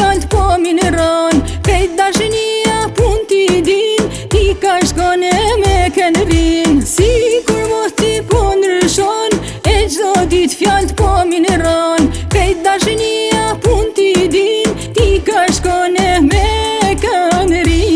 fjallë po mineron. Krejt dashinia pun t'i din, ti ka shkone me kënë rin. Si kur mos ti po ndryshon, e gjdo dit fjallë po mineron. Krejt dashinia pun t'i din, ti ka shkone me kënë rin.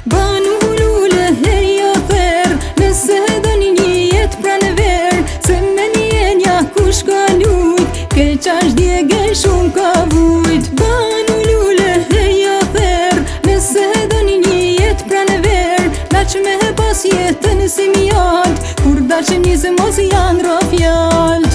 Banu lule herja ther, nëse doni një jet pranver, se me njenja kush ka lujt, ke qash djege shumë ka vujt. Banu lule herja ther, nëse doni një jet pranver, daq me pas jetën si mjalt, kur dashni se mos janë ro fjalt.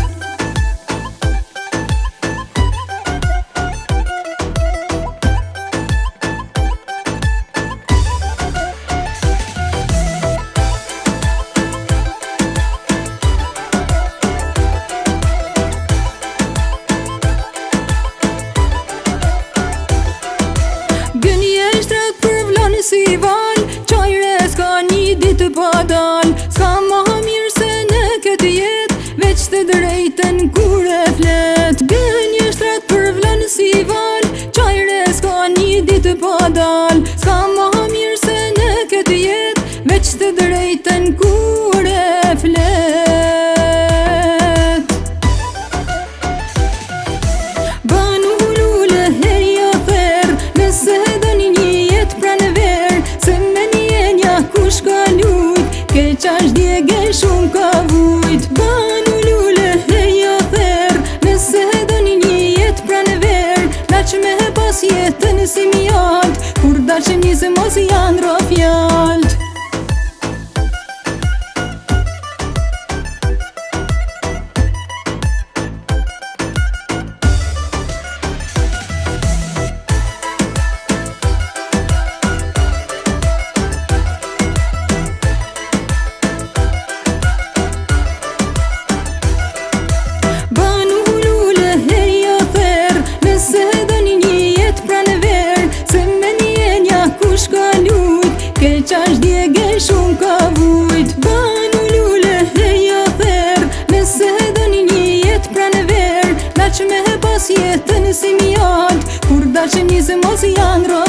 Si val, qajre s'ka një ditë pa dal, s'ka ma mirë se në këtë jet, veç të drejten kur e flet. Gënje shtrat për vlan si val, qajre s'ka një ditë pa dal, s'ka ma mirë se në këtë jet, veç të drejten kur e flet. Banu lule herja ther, nëse doni një jet pranver, se me njenja kush ka lujt, ke qash djege shumë ka vujt. Banu lule herja ther, nëse doni një jet pranver, daq me pas jetën si mjalt, kur dashni se mos janë ro fjalt. Ke qash djege shumë ka vujt. Banu lule herja ther, nëse doni një jet pranver, daq me pas jetën si mjalt, kur dashni se mos janë ro